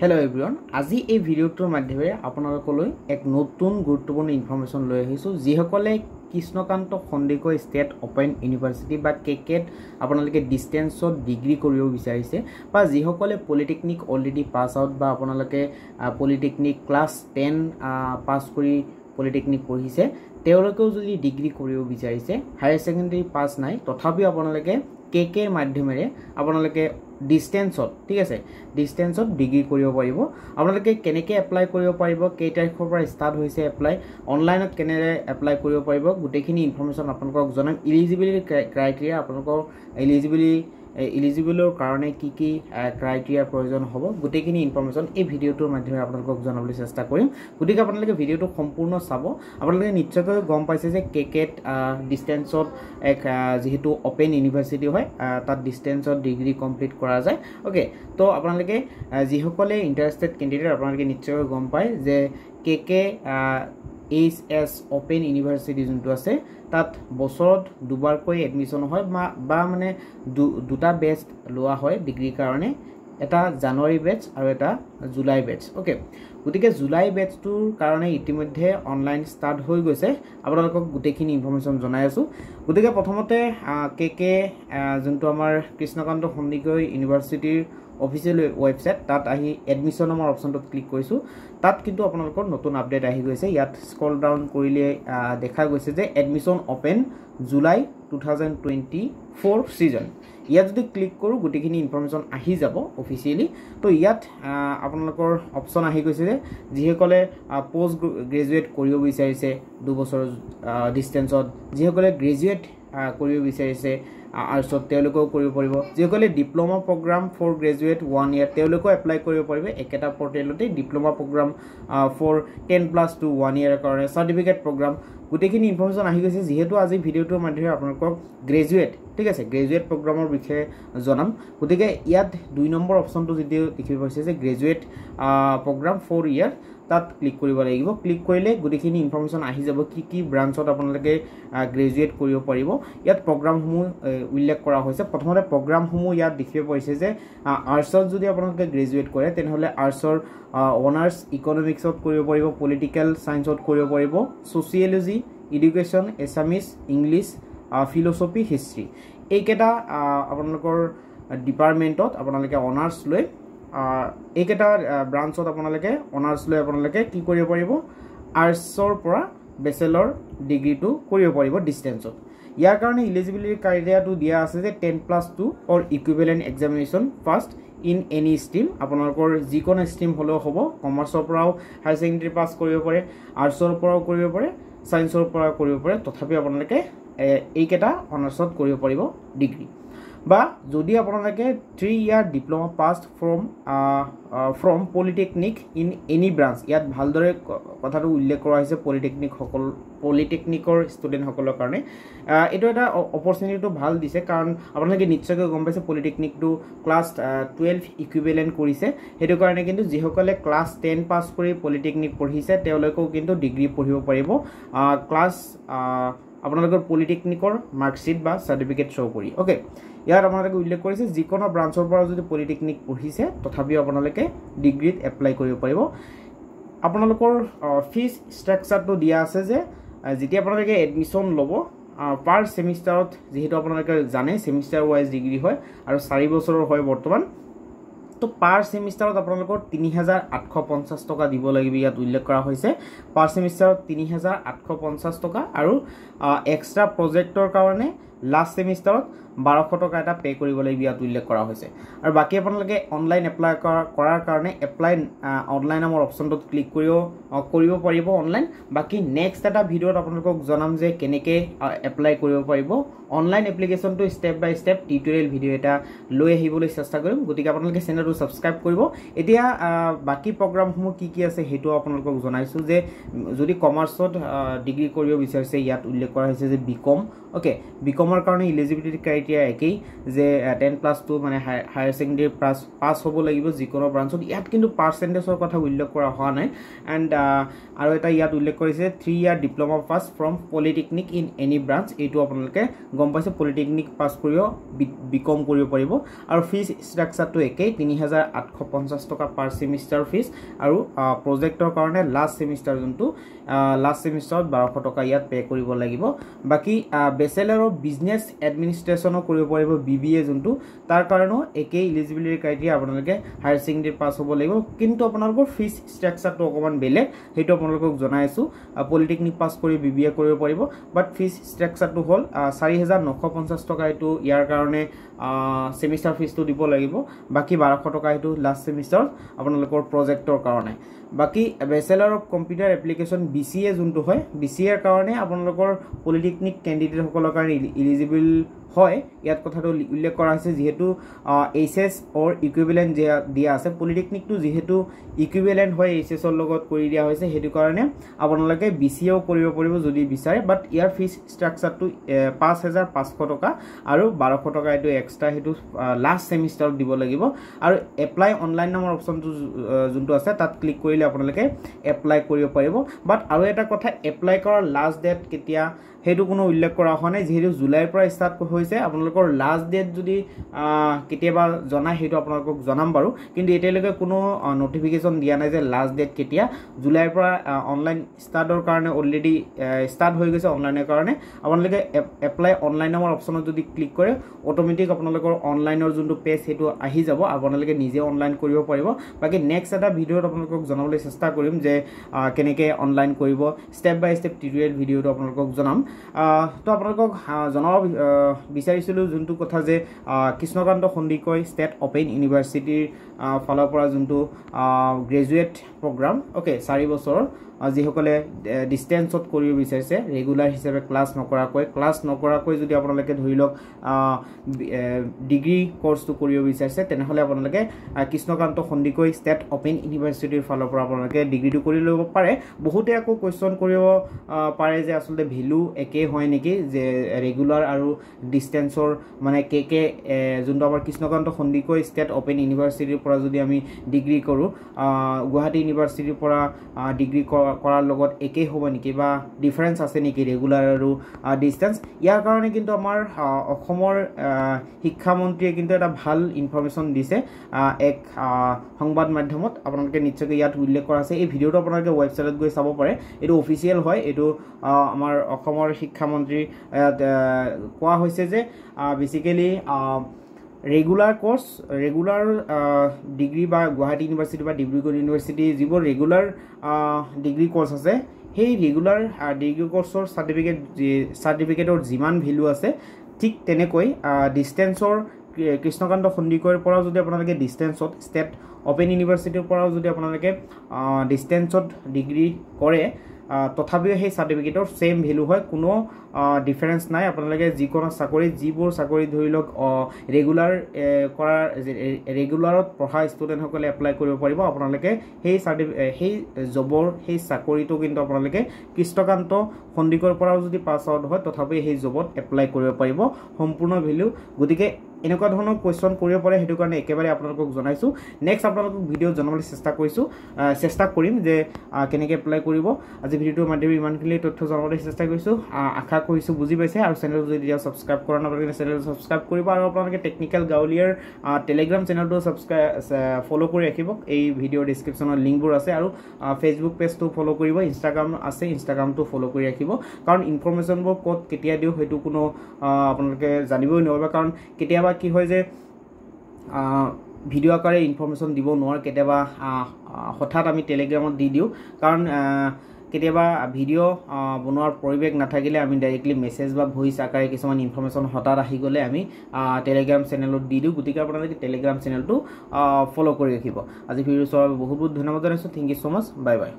Hello everyone. আজি এই ভিডিওটোৰ মাধ্যমেৰে আপোনালোকলৈ এক নতুন গুৰুত্বপূৰ্ণ ইনফৰমেশ্যন লৈ আহিছো যিসকলে Krishnakanta Sandikoi state open university বা কেকেট আপোনালোকে ডিস্টেন্সত ডিগ্ৰী কৰিব বিচাৰিছে বা যিসকলে পলিটেকনিক অলৰেডি পাস আউট বা আপোনালোকে পলিটেকনিক ক্লাছ 10 পাস কৰি পলিটেকনিক পঢ়িছে তেওঁলোকেও যদি ডিগ্ৰী কৰিব বিচাৰিছে হায়াৰ সেকেন্ডাৰী পাস নাই তথাপি আপোনালোকে কেকে মাধ্যমেৰে আপোনালোকে ডিস্টেন্সত ঠিক আছে ডিস্টেন্সত ডিগ্ৰী কৰিব পাৰিব আপোনালোকে কেনেকৈ এপ্লাই কৰিব পাৰিব কেই তাৰিখৰ পৰা ষ্টাৰ্ট হৈছে এপ্লাই অনলাইনত কেনেৰে এপ্লাই কৰিব পাৰিব গুটেখিনি ইনফৰমেশ্যন আপোনালোকক জনাম এলিজিবিলিটি ক্ৰাইটেৰিয়া আপোনালোকৰ এলিজিবলৰ কাৰণে কি কি ক্ৰাইটেৰিয়া প্ৰয়োজন হ'ব গুটেখিনি ইনফৰমেশ্যন এই ভিডিওটোৰ মাধ্যমেৰে আপোনালোকক জনাবলৈ চেষ্টা কৰিম গতিকে আপোনালোকে ভিডিওটো সম্পূৰ্ণ চাব আপোনালোকে নিশ্চয়কৈ গম পাইছে যে কেকেট ডিস্টেন্সত এক যেহেতু ওপেন ইউনিভাৰ্চিটি হয় তাত ডিস্টেন্সত ডিগ্ৰী কমপ্লিট কৰা যায় ওকে তো আপোনালোকে যিসকলে ইণ্টাৰেষ্টেড কেণ্ডিডেট আপোনালোকে নিশ্চয়কৈ গম পায় যে কেকে HS ওপেন ইউনিভাৰ্চিটি যোনটো আছে তাত বছৰত দুবাৰকৈ এডমিশন হয় বা মানে দুটা বেচ লোৱা হয় ডিগ্ৰীৰ কাৰণে এটা জানুৱাৰী বেচ আৰু এটা জুলাই বেচ ওকে গতিকে জুলাই বেচটোৰ কাৰণে ইতিমধ্যে অনলাইন ষ্টাৰ্ট হৈ গৈছে আপোনালোকক গুটেখিনি ইনফৰমেশ্যন জনাই আছো গতিকে প্ৰথমতে কেকে যোনটো আমাৰ কৃষ্ণকান্ত সন্দিকৈ ইউনিভাৰ্চিটিৰ অফিচিয়েল ওয়েবসাইট তাত আহি এডমিশন নামৰ অপশনটোত ক্লিক কৰিছো তাত কিন্তু আপোনালোকৰ নতুন আপডেট আহি গৈছে ইয়াত স্ক্ৰল ডাউন কৰিলে দেখা গৈছে যে এডমিশন ওপেন জুলাই 2024 সিজন ইয়াত যদি ক্লিক কৰো গুটেখিনি ইনফৰমেশ্যন আহি যাব অফিচিয়েলি তো ইয়াত আপোনালোকৰ অপশন আহি গৈছে যে যিসকলে পোষ্ট গ্ৰেজুৱেট কৰিব বিচাৰিছে 2 বছৰ ডিস্টেন্সত যিসকলে গ্ৰেজুৱেট কৰিব বিচাৰিছে আৰ্টছত তেওঁলোকেও কৰিব পাৰিব যিসকলে ডিপ্লোমা প্ৰগ্ৰাম ফৰ গ্ৰেজুৱেট 1 ইয়াৰ তেওঁলোকেও এপ্লাই কৰিব পাৰিব একেটা পৰ্টেলতে ডিপ্লোমা প্ৰগ্ৰাম ফৰ 10+2 1 ইয়াৰ কাৰণে সাৰ্টিফিকেট প্ৰগ্ৰাম গুটেখিনি ইনফৰমেশ্যন আহি গৈছে যেহেতু আজি ভিডিওটোৰ মাধ্যমেৰে আপোনালোকক গ্ৰেজুৱেট ঠিক আছে গ্ৰেজুৱেট প্ৰগ্ৰামৰ বিষয়ে জনাম গতিকে ইয়াত 2 নম্বৰ অপশনটো যেতিয়া দেখিব পাইছে যে গ্ৰেজুৱেট প্ৰগ্ৰাম 4 ইয়াৰ তাত ক্লিক কৰিব লাগিব ক্লিক কৰিলে গুটেখিনি ইনফৰমেশ্যন আহি যাব কি ব্ৰাঞ্চত আপোনালোকে গ্ৰেজুৱেট কৰিব পাৰিব ইয়াত প্ৰগ্ৰামসমূহ উল্লেখ কৰা হৈছে প্ৰথমতে প্ৰগ্ৰামসমূহ ইয়াত দেখিব পাইছে যে আৰ্টছত যদি আপোনালোকে গ্ৰেজুৱেট কৰে তেনেহলে আৰ্টছৰ অনাৰ্স ইকনমিক্সত কৰিব পাৰিব পলিটিক্যাল সায়েন্সত কৰিব পাৰিব sociology education Assamese English philosophy history এইকেইটা আপোনালোকৰ ডিপাৰ্টমেণ্টত আপোনালোকে অনাৰ্স লৈ এইকেইটা ব্ৰাঞ্চত আপোনালোকে অনাৰ্স লৈ আপোনালোকে কি কৰিব পাৰিব আৰ্টছৰ পৰা বেচেলৰ ডিগ্ৰীটো কৰিব পাৰিব ডিস্টেন্সত ইয়াৰ কাৰণে এলিজিবিলিটি ক্ৰাইটেৰিয়াটো দিয়া আছে যে 10+2 or equivalent examination first in any stream আপোনালোকৰ যিকোনো ষ্ট্ৰীম হ'লেও হ'ব কমাৰ্চৰ পৰাও হায়াৰ সেকেন্ডাৰী পাস কৰিব পাৰে আৰ্টছৰ পৰাও কৰিব পাৰে সায়েন্সৰ পৰাও কৰিব পাৰে তথাপি আপোনালোকে এইকেইটা অনাৰ্সত কৰিব পাৰিব ডিগ্ৰী বা যদি আপোনালোকে 3 year diploma pass from polytechnic in any branch ইয়াত ভালদৰে কথাটো উল্লেখ কৰা হৈছে পলিটেকনিকৰ ষ্টুডেন্ট সকলৰ কাৰণে এটো এটা অপৰচুনিটিটো ভাল দিছে কাৰণ আপোনালোকে নিশ্চয়কৈ গম পাইছে পলিটেকনিকটো ক্লাছ 12 ইকুইভেলেন্ট কৰিছে হেতু কাৰণে কিন্তু যিসকলে ক্লাছ 10 পাস কৰি পলিটেকনিক পঢ়িছে তেওঁলোকেও কিন্তু ডিগ্ৰী পঢ়িব পাৰিব ক্লাছ আপোনালোকৰ পলিটেকনিকৰ মাৰ্কশিট বা সাৰ্টিফিকেট শো কৰি ওকে ইয়াত আপোনালোকে উল্লেখ কৰিছে যিকোনো ব্ৰাঞ্চৰ পৰা যদি পলিটেকনিক পঢ়িছে তথাপিও আপোনালোকে ডিগ্ৰীত এপ্লাই কৰিব পাৰিব আপোনালোকৰ ফিজ ষ্ট্ৰাকচাৰটো দিয়া আছে যে যেতিয়া আপোনালোকে এডমিশন ল'ব পাৰ সেমিষ্টাৰত যেহেতু আপোনালোকে জানে সেমিষ্টাৰ ওয়াইজ ডিগ্ৰী হয় আৰু 4 বছৰৰ হয় বৰ্তমান তো পাৰ সেমিষ্টাৰত আপোনালোকৰ 3850 টকা দিব লাগিব ইয়াত উল্লেখ কৰা হৈছে পাৰ সেমিষ্টাৰত 3850 টকা আৰু এক্সট্ৰা প্ৰজেক্টৰ কাৰণে লাষ্ট সেমিষ্টাৰত 1200 টকা এটা পে কৰিব লাগিব ইয়াত উল্লেখ কৰা হৈছে আৰু বাকি আপোনালোকে অনলাইন এপ্লাই কৰাৰ কাৰণে এপ্লাই অনলাইন নামৰ অপশনটোত ক্লিক কৰিব পাৰিব অনলাইন বাকি নেক্সট এটা ভিডিওত আপোনালোকক জনাম যে কেনেকৈ এপ্লাই কৰিব পাৰিব অনলাইন এপ্লিকেশনটো স্টেপ বাই স্টেপ টিউটোৰিয়েল ভিডিও এটা লৈ আহিবলৈ চেষ্টা কৰিম গতিকে আপোনালোকে চেনেলটো সাবস্ক্ৰাইব কৰিব এতিয়া বাকি প্ৰগ্ৰামসমূহ কি আছে হেতু আপোনালোকক জনাইছো যে যদি কমাৰ্চত ডিগ্ৰী কৰিব বিচাৰিছে ইয়াত উল্লেখ কৰা হৈছে যে বিকম ওকে বিকম ডিপ্লোমাৰ কাৰণে ইলিজিবিলিটি ক্ৰাইটেৰিয়া একেই যে 10+2 মানে হায়াৰ ছেকেণ্ডেৰী পাছ হ'ব লাগিব যিকোনো ব্ৰাঞ্চত ইয়াত কিন্তু পাৰ্চেণ্টেজৰ কথা উল্লেখ কৰা হোৱা নাই এণ্ড আৰু এটা ইয়াত উল্লেখ কৰিছে 3 year diploma pass from polytechnic in any branch এইটো আপোনালোকে গম পাইছে পলিটেকনিক পাছ কৰিও বিকম কৰিব পাৰিব আৰু ফিজ ষ্ট্ৰাকচাৰটো একেই ৩,৮৫০ টকা পাৰ ছেমিষ্টাৰ ফিজ আৰু প্ৰজেক্টৰ কাৰণে লাষ্ট ছেমিষ্টাৰ যোনটো লাষ্ট ছেমিষ্টাৰত ১২০০ টকা ইয়াত পে' কৰিব লাগিব বাকী বেচেলাৰ অফ বিজনেছ এডমিনিষ্ট্ৰেশ্যনো কৰিব পাৰিব BBA যোনটো তাৰ কাৰণেও একেই ইলিজিবিলিটি ক্ৰাইটেৰিয়া আপোনালোকে হায়াৰ ছেকেণ্ডেৰী পাছ হ'ব লাগিব কিন্তু আপোনালোকৰ ফিজ ষ্ট্ৰাকচাৰটো অকণমান বেলেগ সেইটো আপোনালোকক জনাই আছোঁ পলিটেকনিক পাছ কৰি BBA কৰিব পাৰিব বাট ফিজ ষ্ট্ৰাকচাৰটো হ'ল ৪,৯৫০ টকা এইটো ইয়াৰ কাৰণে ছেমিষ্টাৰ ফিজটো দিব লাগিব বাকী ১২০০ টকা এইটো লাষ্ট ছেমিষ্টাৰত আপোনালোকৰ প্ৰজেক্টৰ কাৰণে বাকী bachelor of computer application BCA যোনটো হয় BCAৰ কাৰণে আপোনালোকৰ পলিটেকনিক কেণ্ডিডেটসকলৰ কাৰণে ইলিজিবল হয় ইয়াত কথাটো উল্লেখ কৰা হৈছে যেহেতু HS অৰ ইকুইভেলেন্ট দিয়া আছে পলিটেকনিকটো যেহেতু ইকুইভেলেন্ট হয় HSৰ লগত কৰি দিয়া হৈছে সেইটো কাৰণে আপোনালোকে BCAও কৰিব পাৰিব যদি বিচাৰে বাট ইয়াৰ ফিজ ষ্ট্ৰাকচাৰটো ৫,৫০০ টকা আৰু ১২০০ টকা এইটো এক্সট্ৰা সেইটো লাষ্ট ছেমিষ্টাৰত দিব লাগিব আৰু এপ্লাই অনলাইন নামৰ অপশ্যনটো যোনটো আছে তাত ক্লিক কৰিলে আপোনালোকে এপ্লাই কৰিব পাৰিব বাট আৰু এটা কথা এপ্লাই কৰাৰ লাষ্ট ডেট কেতিয়া সেইটো কোনো উল্লেখ কৰা হোৱা নাই যেহেতু জুলাইৰ পৰা ষ্টাৰ্ট হৈছে আপোনালোকৰ লাষ্ট ডেট যদি কেতিয়াবা জনায় সেইটো আপোনালোকক জনাম বাৰু কিন্তু এতিয়ালৈকে কোনো নটিফিকেশ্যন দিয়া নাই যে লাষ্ট ডেট কেতিয়া জুলাইৰ পৰা অনলাইন ষ্টাৰ্টৰ কাৰণে অলৰেডি ষ্টাৰ্ট হৈ গৈছে অনলাইনৰ কাৰণে আপোনালোকে এপ্লাই অনলাইন নামৰ অপশ্যনত যদি ক্লিক কৰে অট'মেটিক আপোনালোকৰ অনলাইনৰ যোনটো পেজ সেইটো আহি যাব আপোনালোকে নিজে অনলাইন কৰিব পাৰিব বাকী নেক্সট এটা ভিডিঅ'ত আপোনালোকক জনাবলৈ চেষ্টা কৰিম যে কেনেকৈ অনলাইন কৰিব ষ্টেপ বাই ষ্টেপ টিউটৰিয়েল ভিডিঅ'টো আপোনালোকক জনাম তো আপোনালোকক জনাব বিচাৰিছিলোঁ যোনটো কথা যে কৃষ্ণকান্ত সন্দিকৈ ষ্টেট অপেন ইউনিভাৰ্চিটিৰ ফালৰ পৰা যোনটো গ্ৰেজুৱেট প্ৰগ্ৰাম অ'কে 4 বছৰৰ যিসকলে ডিষ্টেঞ্চত কৰিব বিচাৰিছে ৰেগুলাৰ হিচাপে ক্লাছ নকৰাকৈ যদি আপোনালোকে ধৰি লওক ডিগ্ৰী কৰ্চটো কৰিব বিচাৰিছে তেনেহ'লে আপোনালোকে কৃষ্ণকান্ত সন্দিকৈ ষ্টেট অপেন ইউনিভাৰ্চিটিৰ ফালৰ পৰা আপোনালোকে ডিগ্ৰীটো কৰি ল'ব পাৰে বহুতে আকৌ কুৱেশ্যন কৰিব পাৰে যে আচলতে ভেলু একেই হয় নেকি যে ৰেগুলাৰ আৰু ডিষ্টেঞ্চৰ মানে কে যোনটো আমাৰ কৃষ্ণকান্ত সন্দিকৈ ষ্টেট অপেন ইউনিভাৰ্চিটিৰ পৰা যদি আমি ডিগ্ৰী কৰোঁ গুৱাহাটী ইউনিভাৰ্চিটিৰ পৰা ডিগ্ৰী কৰাৰ লগত একেই হ'ব নেকি বা ডিফাৰেঞ্চ আছে নেকি ৰেগুলাৰ আৰু ডিষ্টেঞ্চ ইয়াৰ কাৰণে কিন্তু আমাৰ অসমৰ শিক্ষামন্ত্ৰীয়ে কিন্তু এটা ভাল ইনফৰমেশ্যন দিছে এক সংবাদ মাধ্যমত আপোনালোকে নিশ্চয়কৈ ইয়াত উল্লেখ কৰা আছে এই ভিডিঅ'টো আপোনালোকে ৱেবছাইটত গৈ চাব পাৰে এইটো অফিচিয়েল হয় এইটো আমাৰ অসমৰ শিক্ষামন্ত্ৰী কোৱা হৈছে যে basically regular course regular degree বা গুৱাহাটী ইউনিভাৰ্চিটি বা ডিব্ৰুগড় ইউনিভাৰ্চিটি যিবোৰ ৰেগুলাৰ ডিগ্ৰী কোৰ্চ আছে সেই ৰেগুলাৰ ডিগ্ৰী কোৰ্চৰ চাৰ্টিফিকেটৰ যিমান ভেলু আছে ঠিক তেনেকৈ ডিষ্টেঞ্চৰ কৃষ্ণকান্ত সন্দিকৈৰ পৰাও যদি আপোনালোকে ডিষ্টেঞ্চত ষ্টেট অপেন ইউনিভাৰ্চিটিৰ পৰাও যদি আপোনালোকে ডিষ্টেঞ্চত ডিগ্ৰী কৰে তথাপিও সেই চাৰ্টিফিকেটৰ ছেম ভেলু হয় কোনো ডিফাৰেঞ্চ নাই আপোনালোকে যিকোনো চাকৰি যিবোৰ চাকৰি ধৰি লওক ৰেগুলাৰত পঢ়া ষ্টুডেণ্টসকলে এপ্লাই কৰিব পাৰিব আপোনালোকে সেই জবৰ সেই চাকৰিটো কিন্তু আপোনালোকে কৃষ্ণকান্ত সন্দিকৈৰ পৰাও যদি পাছ আউট হয় তথাপিও সেই জবত এপ্লাই কৰিব পাৰিব সম্পূৰ্ণ ভেলু গতিকে এনেকুৱা ধৰণৰ কুৱেশ্যন কৰিব পাৰে সেইটো কাৰণে একেবাৰে আপোনালোকক জনাইছোঁ নেক্সট আপোনালোকক ভিডিঅ' জনাবলৈ চেষ্টা কৰিম যে কেনেকৈ এপ্লাই কৰিব আজি ভিডিঅ'টোৰ মাধ্যমেৰে ইমানখিনি তথ্য জনাবলৈ চেষ্টা কৰিছোঁ আশা কৰিছোঁ বুজি পাইছে আৰু চেনেলটো যদি এতিয়া ছাবস্ক্ৰাইব কৰা নাই আপোনালোকে চেনেলটো ছাবস্ক্ৰাইব কৰিব আৰু আপোনালোকে টেকনিকেল গাঁৱলীয়াৰ টেলিগ্ৰাম চেনেলটো ফ'ল' কৰি ৰাখিব এই ভিডিঅ'ৰ ডিছক্ৰিপশ্যনত লিংকবোৰ আছে আৰু ফেচবুক পেজটো ফ'ল' কৰিব ইনষ্টাগ্ৰাম আছে ইনষ্টাগ্ৰামটো ফ'ল' কৰি ৰাখিব কাৰণ ইনফৰমেশ্যনবোৰ ক'ত কেতিয়া দিওঁ সেইটো কোনো আপোনালোকে জানিবই নোৱাৰিব কাৰণ কেতিয়াবা কি হয় যে ভিডিঅ' আকাৰে ইনফৰমেশ্যন দিব নোৱাৰোঁ কেতিয়াবা হঠাৎ আমি টেলিগ্ৰামত দি দিওঁ কাৰণ কেতিয়াবা ভিডিঅ' বনোৱাৰ পৰিৱেশ নাথাকিলে আমি ডাইৰেক্টলি মেছেজ বা ভইচ আকাৰে কিছুমান ইনফৰমেশ্যন হঠাৎ আহি গ'লে আমি টেলিগ্ৰাম চেনেলত দি দিওঁ গতিকে আপোনালোকে টেলিগ্ৰাম চেনেলটো ফ'ল' কৰি ৰাখিব আজি ভিডিঅ' চোৱাৰ বাবে বহুত বহুত ধন্যবাদ জনাইছোঁ thank you so' much bye bye